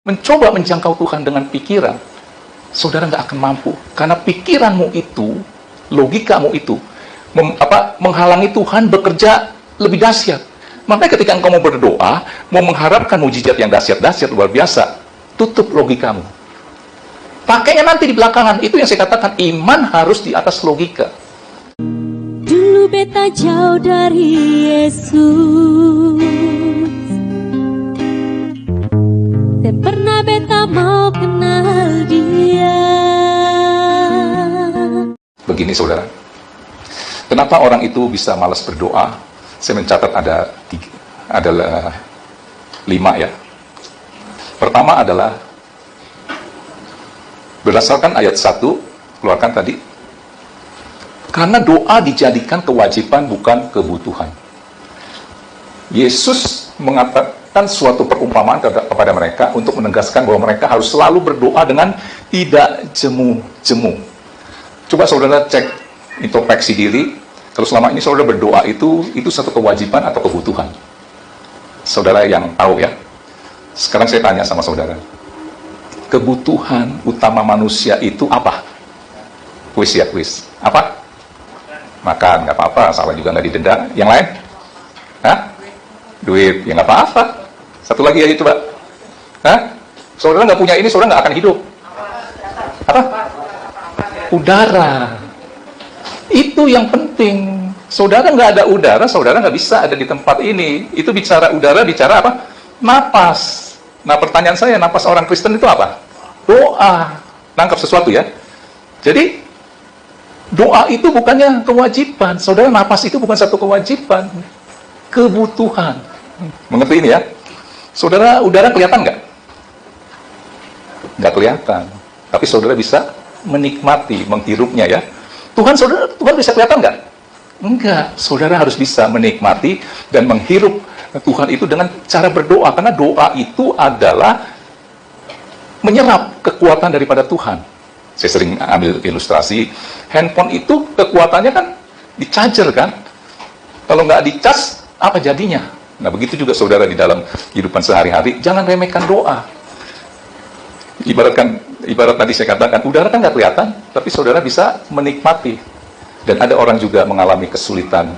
mencoba menjangkau Tuhan dengan pikiran, saudara nggak akan mampu. Karena pikiranmu itu, logikamu itu, menghalangi Tuhan bekerja lebih dahsyat. Makanya ketika engkau mau berdoa, mau mengharapkan mujizat yang dahsyat-dahsyat luar biasa, tutup logikamu. Pakainya nanti di belakangan. Itu yang saya katakan, iman harus di atas logika. Dulu beta jauh dari Yesus, tak pernah beta mau kenal dia. Begini saudara, kenapa orang itu bisa malas berdoa? Saya mencatat ada 5 ya. Pertama adalah berdasarkan ayat 1, keluarkan tadi, karena doa dijadikan kewajiban bukan kebutuhan. Yesus mengatakan suatu perumpamaan kepada mereka untuk menegaskan bahwa mereka harus selalu berdoa dengan tidak jemu-jemu. Coba saudara cek introspeksi diri, kalau selama ini saudara berdoa itu satu kewajiban atau kebutuhan? Saudara yang tahu ya. Sekarang saya tanya sama saudara, kebutuhan utama manusia itu apa? Kuis ya, kuis. Apa? Makan, nggak apa-apa, salah juga nggak didenda. Yang lain? Hah? Duit, ya nggak apa-apa. Satu lagi aja coba. Hah? Saudara nggak punya ini, saudara nggak akan hidup. Apa? Udara. Itu yang penting. Saudara nggak ada udara, saudara nggak bisa ada di tempat ini. Itu bicara udara, bicara apa? Napas. Nah pertanyaan saya, napas orang Kristen itu apa? Doa. Nangkap sesuatu ya. Jadi doa itu bukannya kewajiban. Saudara, napas itu bukan satu kewajiban, kebutuhan. Mengerti ini ya? Saudara, udara kelihatan nggak? Nggak kelihatan. Tapi saudara bisa menikmati, menghirupnya ya. Tuhan bisa kelihatan nggak? Enggak. Saudara harus bisa menikmati dan menghirup Tuhan itu dengan cara berdoa. Karena doa itu adalah menyerap kekuatan daripada Tuhan. Saya sering ambil ilustrasi, handphone itu kekuatannya kan di-charger kan? Kalau nggak di-charge, apa jadinya? Nah begitu juga saudara di dalam kehidupan sehari-hari, jangan remehkan doa. Ibarat tadi saya katakan, udara kan nggak kelihatan, tapi saudara bisa menikmati. Dan ada orang juga mengalami kesulitan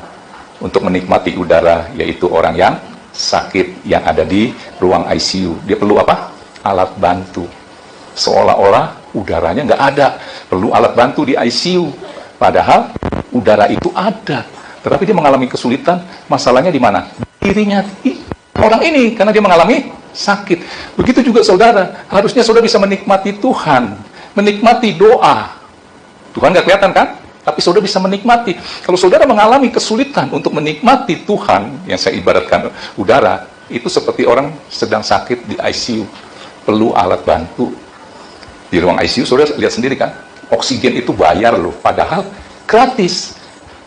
untuk menikmati udara, yaitu orang yang sakit, yang ada di ruang ICU. Dia perlu apa? Alat bantu. Seolah-olah udaranya nggak ada, perlu alat bantu di ICU. Padahal udara itu ada, tetapi dia mengalami kesulitan. Masalahnya di mana? Dirinya orang ini, karena dia mengalami sakit. Begitu juga saudara, harusnya saudara bisa menikmati Tuhan, menikmati doa. Tuhan nggak kelihatan kan? Tapi saudara bisa menikmati. Kalau saudara mengalami kesulitan untuk menikmati Tuhan, yang saya ibaratkan udara, itu seperti orang sedang sakit di ICU, perlu alat bantu. Di ruang ICU, saudara lihat sendiri kan, oksigen itu bayar loh, padahal gratis.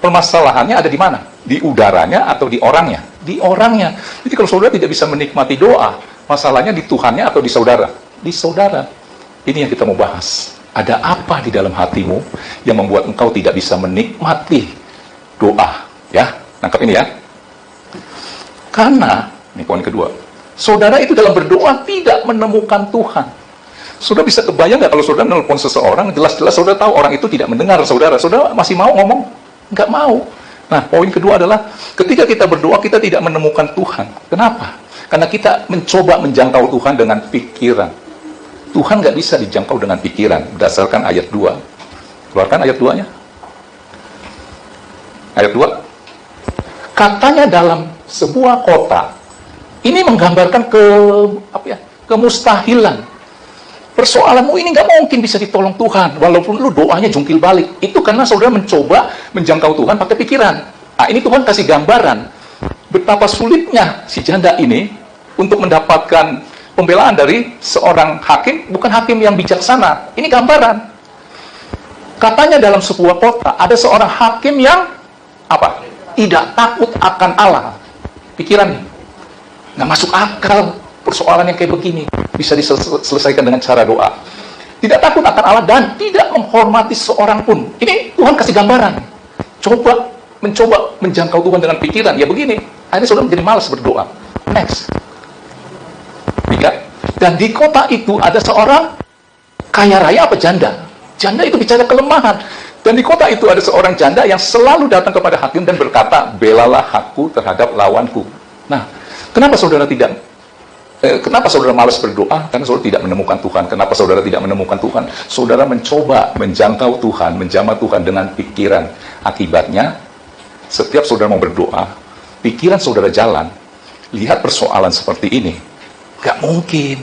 Permasalahannya ada di mana? Di udaranya atau di orangnya? Di orangnya. Jadi kalau saudara tidak bisa menikmati doa, masalahnya di Tuhannya atau di saudara? Di saudara. Ini yang kita mau bahas. Ada apa di dalam hatimu yang membuat engkau tidak bisa menikmati doa? Ya, nangkap ini ya. Karena, ini poin kedua, saudara itu dalam berdoa tidak menemukan Tuhan. Saudara bisa kebayang nggak kalau saudara menelpon seseorang, jelas-jelas saudara tahu orang itu tidak mendengar saudara. Saudara masih mau ngomong? Nggak mau. Nah, poin kedua adalah ketika kita berdoa, kita tidak menemukan Tuhan. Kenapa? Karena kita mencoba menjangkau Tuhan dengan pikiran. Tuhan nggak bisa dijangkau dengan pikiran, berdasarkan ayat 2. Keluarkan ayat 2-nya. Ayat 2. Katanya dalam sebuah kota, ini menggambarkan kemustahilan. Persoalanmu ini nggak mungkin bisa ditolong Tuhan, walaupun lu doanya jungkil balik. Itu karena saudara mencoba menjangkau Tuhan pakai pikiran. Nah, ini Tuhan kasih gambaran betapa sulitnya si janda ini untuk mendapatkan pembelaan dari seorang hakim, bukan hakim yang bijaksana. Ini gambaran. Katanya dalam sebuah kota ada seorang hakim yang apa? Tidak takut akan Allah. Pikiran nggak masuk akal. Persoalan yang kayak begini bisa diselesaikan dengan cara doa. Tidak takut akan Allah dan tidak menghormati seorang pun. Ini Tuhan kasih gambaran. Mencoba menjangkau Tuhan dengan pikiran. Ya begini, akhirnya saudara menjadi malas berdoa. Next. 3. Dan di kota itu ada seorang kaya raya apa janda? Janda itu bicara kelemahan. Dan di kota itu ada seorang janda yang selalu datang kepada hakim dan berkata, belalah hakku terhadap lawanku. Nah, kenapa saudara malas berdoa? Karena saudara tidak menemukan Tuhan. Kenapa saudara tidak menemukan Tuhan? Saudara mencoba menjangkau Tuhan, menjamah Tuhan dengan pikiran. Akibatnya, setiap saudara mau berdoa, pikiran saudara jalan, lihat persoalan seperti ini. Gak mungkin.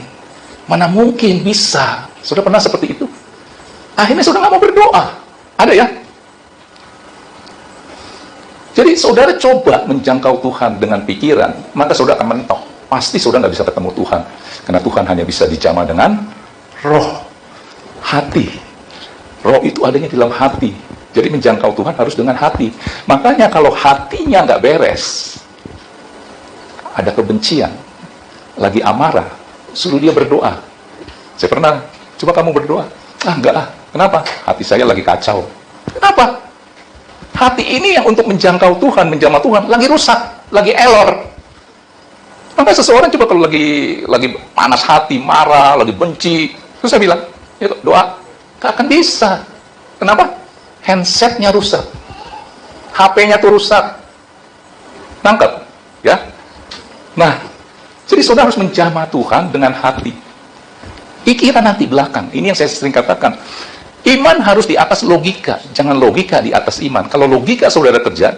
Mana mungkin bisa. Saudara pernah seperti itu? Akhirnya saudara gak mau berdoa. Ada ya? Jadi saudara coba menjangkau Tuhan dengan pikiran, maka saudara akan mentok. Pasti saudara nggak bisa ketemu Tuhan. Karena Tuhan hanya bisa dijamah dengan roh, hati. Roh itu adanya di dalam hati. Jadi menjangkau Tuhan harus dengan hati. Makanya kalau hatinya nggak beres, ada kebencian, lagi amarah, suruh dia berdoa. Saya pernah, coba kamu berdoa. Enggak lah. Kenapa? Hati saya lagi kacau. Kenapa? Hati ini yang untuk menjangkau Tuhan, menjamah Tuhan, lagi rusak, lagi error. Maka seseorang coba kalau lagi panas hati, marah, lagi benci, terus saya bilang, ya doa, gak akan bisa. Kenapa? Handsetnya rusak, HP-nya tuh rusak. Nangkep, ya? Nah, jadi saudara harus menjamah Tuhan dengan hati. Pikiran nanti belakang, ini yang saya sering katakan. Iman harus di atas logika, jangan logika di atas iman. Kalau logika saudara kerja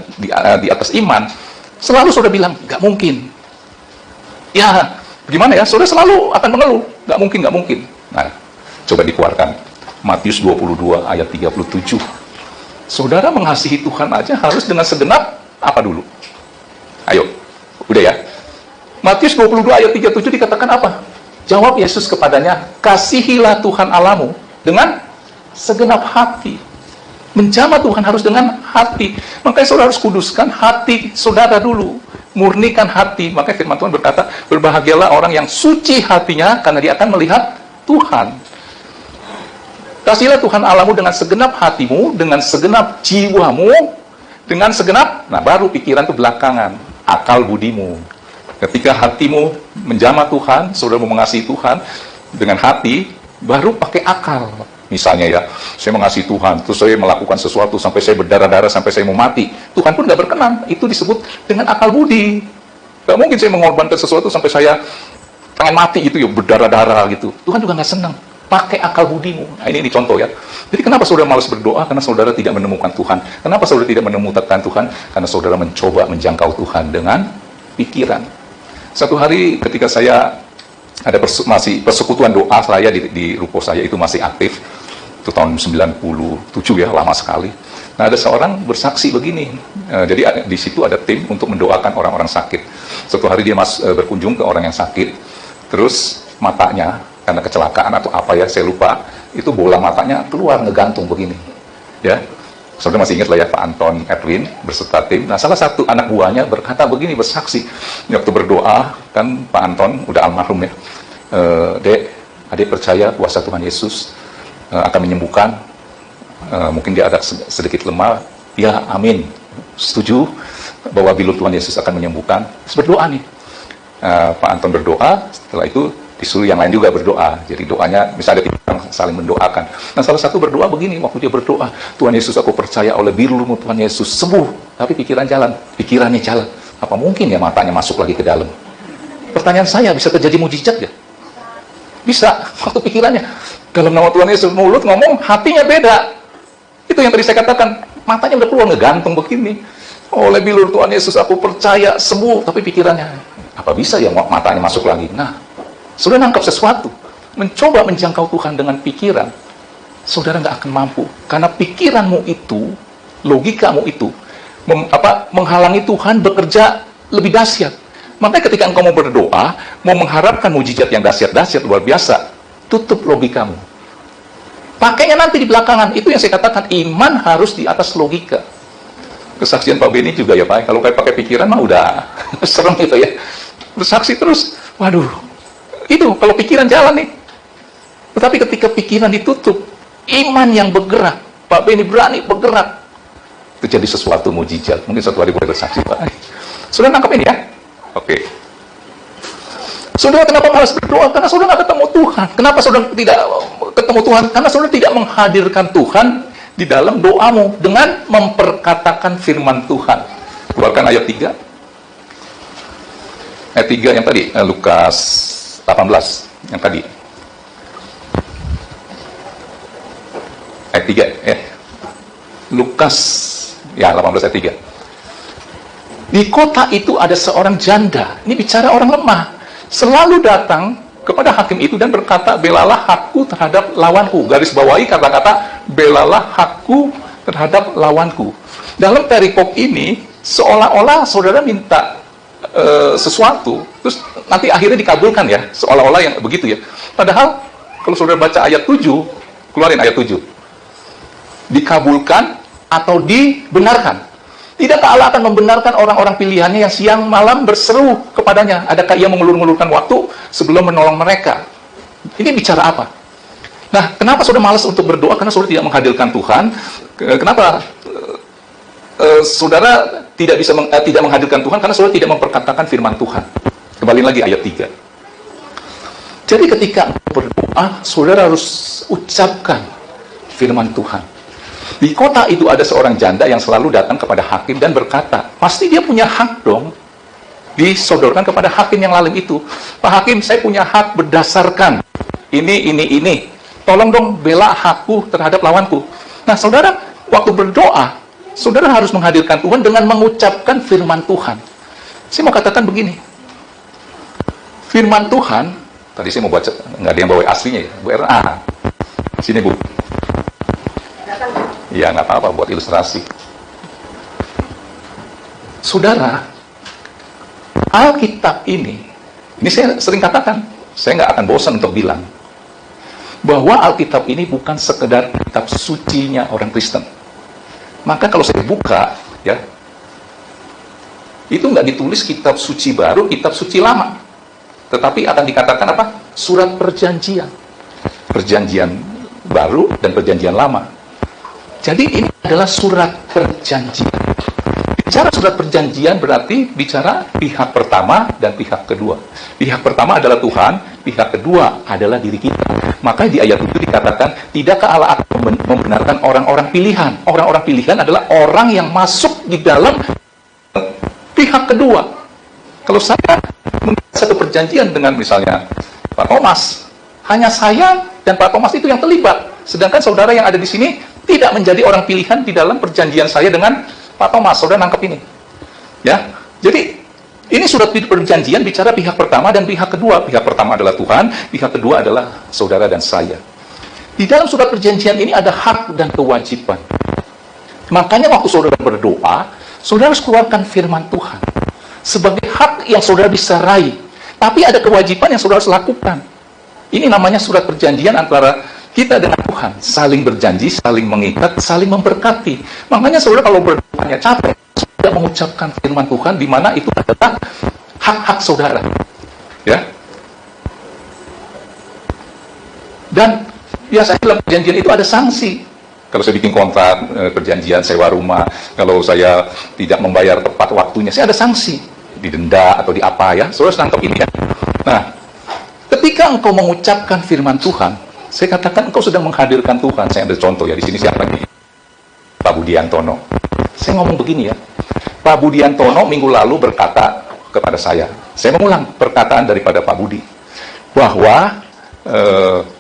di atas iman, selalu saudara bilang, gak mungkin. Ya, gimana ya? Saudara selalu akan mengeluh, gak mungkin. Nah, coba dikeluarkan. Matius 22 ayat 37. Saudara mengasihi Tuhan aja harus dengan segenap apa dulu? Ayo, udah ya. Matius 22 ayat 37 dikatakan apa? Jawab Yesus kepadanya, kasihilah Tuhan Allahmu dengan segenap hati. Menjamah Tuhan harus dengan hati. Makanya saudara harus kuduskan hati saudara dulu. Murnikan hati. Makanya firman Tuhan berkata, berbahagialah orang yang suci hatinya, karena dia akan melihat Tuhan. Kasihilah Tuhan Allahmu dengan segenap hatimu, dengan segenap jiwamu, dengan segenap, nah baru pikiran itu belakangan, akal budimu. Ketika hatimu menjamah Tuhan, saudara mau mengasihi Tuhan dengan hati, baru pakai akal. Misalnya ya, saya mengasihi Tuhan, terus saya melakukan sesuatu sampai saya berdarah-darah, sampai saya mau mati. Tuhan pun gak berkenan. Itu disebut dengan akal budi. Gak mungkin saya mengorbankan sesuatu sampai saya pengen mati itu ya, berdarah-darah gitu. Tuhan juga gak senang. Pakai akal budimu. Nah, ini contoh ya. Jadi kenapa saudara malas berdoa? Karena saudara tidak menemukan Tuhan. Kenapa saudara tidak menemukan Tuhan? Karena saudara mencoba menjangkau Tuhan dengan pikiran. Satu hari ketika saya ada masih persekutuan doa saya di ruko saya itu masih aktif. Itu tahun 97 ya, lama sekali. Nah, ada seorang bersaksi begini. Jadi di situ ada tim untuk mendoakan orang-orang sakit. Suatu hari dia berkunjung ke orang yang sakit. Terus matanya, karena kecelakaan atau apa ya, saya lupa, itu bola matanya keluar ngegantung begini. Ya, saudara masih ingat lah ya, Pak Anton Edwin berserta tim. Nah, salah satu anak buahnya berkata begini, bersaksi. Waktu berdoa, kan Pak Anton udah almarhum ya. Dek, adik percaya kuasa Tuhan Yesus akan menyembuhkan. Mungkin dia ada sedikit lemah. Ya, amin. Setuju bahwa bilu Tuhan Yesus akan menyembuhkan. Terus berdoa nih. Pak Anton berdoa, setelah itu disuruh yang lain juga berdoa. Jadi doanya, misalnya ada orang saling mendoakan. Nah, salah satu berdoa begini, waktu dia berdoa, Tuhan Yesus, aku percaya oleh biru-Mu Tuhan Yesus sembuh. Tapi pikirannya jalan. Apa mungkin ya matanya masuk lagi ke dalam? Pertanyaan saya, bisa terjadi mujizat ya? Bisa, waktu pikirannya. Dalam nama Tuhan Yesus, mulut ngomong, hatinya beda. Itu yang tadi saya katakan, matanya udah keluar ngegantung begini. Oleh bilur Tuhan Yesus, aku percaya sembuh. Tapi pikirannya, apa bisa ya matanya masuk lagi? Nah, sudah nangkap sesuatu, mencoba menjangkau Tuhan dengan pikiran, saudara nggak akan mampu. Karena pikiranmu itu, logikamu itu, menghalangi Tuhan bekerja lebih dahsyat. Makanya ketika engkau mau berdoa, mau mengharapkan mujizat yang dahsyat-dahsyat luar biasa, tutup logikamu. Pakainya nanti di belakangan. Itu yang saya katakan, iman harus di atas logika. Kesaksian Pak Beni juga ya Pak, kalau kayak pakai pikiran mah udah serem gitu ya. Bersaksi terus, waduh, itu kalau pikiran jalan nih. Tetapi ketika pikiran ditutup, iman yang bergerak, Pak Beni berani bergerak, terjadi sesuatu mujizat. Mungkin suatu hari boleh bersaksi Pak. Sudah nangkap ini ya? Oke. Saudara kenapa malas berdoa? Karena saudara nggak ketemu Tuhan. Kenapa saudara tidak ketemu Tuhan? Karena saudara tidak menghadirkan Tuhan di dalam doamu dengan memperkatakan firman Tuhan. Keluarkan ayat 3. Ayat 3 yang tadi, Lukas 18 yang tadi. Ayat 3, Lukas 18 ayat 3. Di kota itu ada seorang janda. Ini bicara orang lemah. Selalu datang kepada hakim itu dan berkata, belalah hakku terhadap lawanku. Garis bawahi kata-kata, belalah hakku terhadap lawanku. Dalam perikop ini, seolah-olah saudara minta sesuatu, terus nanti akhirnya dikabulkan ya, seolah-olah yang begitu ya. Padahal, kalau saudara baca ayat 7, keluarin ayat 7. Dikabulkan atau dibenarkan. Tidakkah Allah akan membenarkan orang-orang pilihannya yang siang malam berseru kepadanya? Adakah ia mengulur-ngulurkan waktu sebelum menolong mereka? Ini bicara apa? Nah, kenapa saudara malas untuk berdoa? Karena saudara tidak menghadirkan Tuhan. Kenapa saudara tidak bisa tidak menghadirkan Tuhan? Karena saudara tidak memperkatakan firman Tuhan. Kembali lagi ayat 3. Jadi ketika berdoa, saudara harus ucapkan firman Tuhan. Di kota itu ada seorang janda yang selalu datang kepada hakim dan berkata, pasti dia punya hak dong, disodorkan kepada hakim yang lalim itu. Pak Hakim, saya punya hak berdasarkan ini. Tolong dong bela hakku terhadap lawanku. Nah, saudara, waktu berdoa, saudara harus menghadirkan Tuhan dengan mengucapkan firman Tuhan. Saya mau katakan begini, firman Tuhan, tadi saya mau baca, nggak ada yang bawa aslinya ya, Bu Erna. Sini Bu. Ya, nggak apa-apa, buat ilustrasi. Saudara, Alkitab ini saya sering katakan, saya nggak akan bosan untuk bilang, bahwa Alkitab ini bukan sekedar kitab sucinya orang Kristen. Maka kalau saya buka, ya, itu nggak ditulis kitab suci baru, kitab suci lama. Tetapi akan dikatakan apa? Surat perjanjian. Perjanjian baru dan perjanjian lama. Jadi ini adalah surat perjanjian. Bicara surat perjanjian berarti bicara pihak pertama dan pihak kedua. Pihak pertama adalah Tuhan, pihak kedua adalah diri kita. Maka di ayat itu dikatakan, tidakkah Allah akan membenarkan orang-orang pilihan? Orang-orang pilihan adalah orang yang masuk di dalam pihak kedua. Kalau saya membuat satu perjanjian dengan misalnya Pak Thomas, hanya saya dan Pak Thomas itu yang terlibat. Sedangkan saudara yang ada di sini tidak menjadi orang pilihan di dalam perjanjian saya dengan Pak Thomas. Saudara nangkep ini. Ya. Jadi, ini surat perjanjian bicara pihak pertama dan pihak kedua. Pihak pertama adalah Tuhan, pihak kedua adalah saudara dan saya. Di dalam surat perjanjian ini ada hak dan kewajiban. Makanya waktu saudara berdoa, saudara harus keluarkan firman Tuhan. Sebagai hak yang saudara bisa raih. Tapi ada kewajiban yang saudara harus lakukan. Ini namanya surat perjanjian antara kita dengan Tuhan, saling berjanji, saling mengikat, saling memberkati. Makanya saudara kalau berdoanya capek, sudah mengucapkan firman Tuhan, di mana itu adalah hak-hak saudara. Ya. Dan biasanya dalam perjanjian itu ada sanksi. Kalau saya bikin kontrak, perjanjian sewa rumah, kalau saya tidak membayar tepat waktunya, saya ada sanksi. Didenda atau di apa ya, saudara tangkap ini ya. Nah, ketika engkau mengucapkan firman Tuhan, saya katakan engkau sedang menghadirkan Tuhan. Saya ambil contoh ya, di sini siapa nih? Pak Budiantono. Saya ngomong begini ya, Pak Budiantono minggu lalu berkata kepada saya mengulang perkataan daripada Pak Budi, bahwa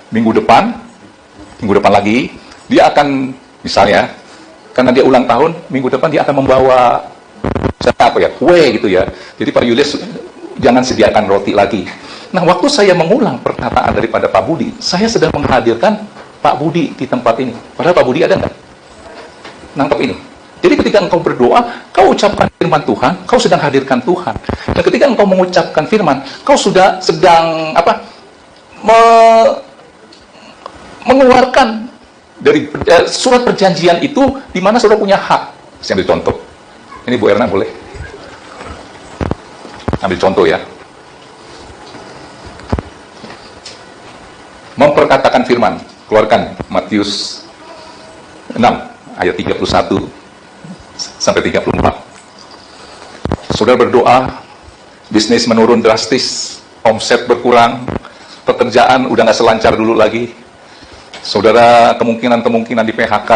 minggu depan lagi, dia akan, misalnya, karena dia ulang tahun, minggu depan dia akan membawa, kue gitu ya. Jadi Pak Yulius, jangan sediakan roti lagi. Nah, waktu saya mengulang perkataan daripada Pak Budi, saya sedang menghadirkan Pak Budi di tempat ini. Padahal Pak Budi ada nggak? Nangkep ini. Jadi ketika engkau berdoa, kau ucapkan firman Tuhan, kau sedang hadirkan Tuhan. Dan ketika engkau mengucapkan firman, kau sudah sedang mengeluarkan dari surat perjanjian itu, di mana saudara punya hak. Saya ambil contoh. Ini Bu Erna boleh? Ambil contoh ya. Memperkatakan firman, keluarkan Matius 6 ayat 31 sampai 34. Saudara berdoa, bisnis menurun drastis, omset berkurang, pekerjaan udah nggak selancar dulu lagi. Saudara, kemungkinan di PHK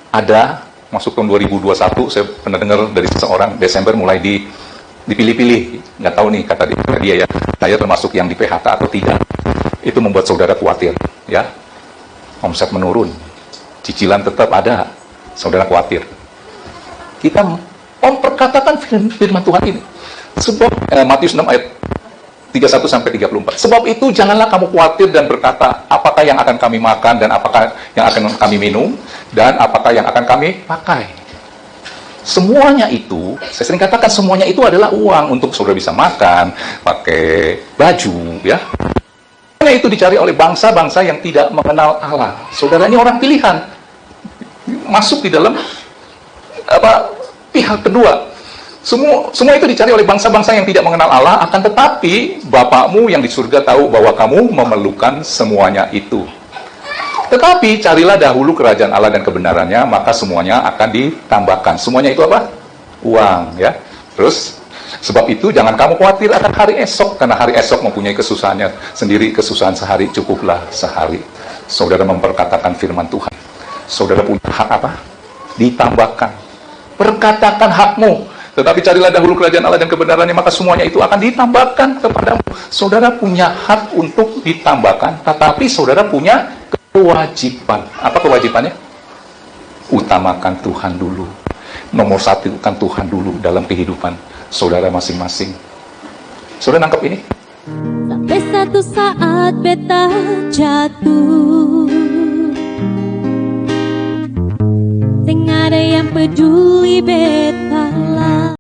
ada, masuk tahun 2021, saya pernah dengar dari seseorang, Desember mulai dipilih-pilih, nggak tahu nih kata dia ya, saya termasuk yang di PHK atau tidak. Itu membuat saudara khawatir, ya. Omset menurun, cicilan tetap ada, saudara khawatir. Kita memperkatakan firman Tuhan ini. Sebab Matius 6 ayat 31 sampai 34. Sebab itu janganlah kamu khawatir dan berkata, apakah yang akan kami makan dan apakah yang akan kami minum dan apakah yang akan kami pakai. Semuanya itu, saya sering katakan semuanya itu adalah uang untuk saudara bisa makan, pakai baju, ya. Semuanya itu dicari oleh bangsa-bangsa yang tidak mengenal Allah. Saudara ini orang pilihan, masuk di dalam pihak kedua. Semua itu dicari oleh bangsa-bangsa yang tidak mengenal Allah, akan tetapi Bapakmu yang di surga tahu bahwa kamu memerlukan semuanya itu. Tetapi carilah dahulu kerajaan Allah dan kebenarannya, maka semuanya akan ditambahkan. Semuanya itu apa? Uang, ya. Terus, sebab itu jangan kamu khawatir akan hari esok, karena hari esok mempunyai kesusahannya sendiri. Kesusahan sehari cukuplah sehari. Saudara memperkatakan firman Tuhan. Saudara punya hak apa? Ditambahkan. Perkatakan hakmu. Tetapi carilah dahulu kerajaan Allah dan kebenarannya, maka semuanya itu akan ditambahkan kepadamu. Saudara punya hak untuk ditambahkan, tetapi saudara punya kewajiban. Apa kewajibannya? Utamakan Tuhan dulu. Nomor satukan Tuhan dulu dalam kehidupan saudara masing-masing. Saudara nangkep ini? Sampai satu saat beta jatuh, sing ada yang peduli beta.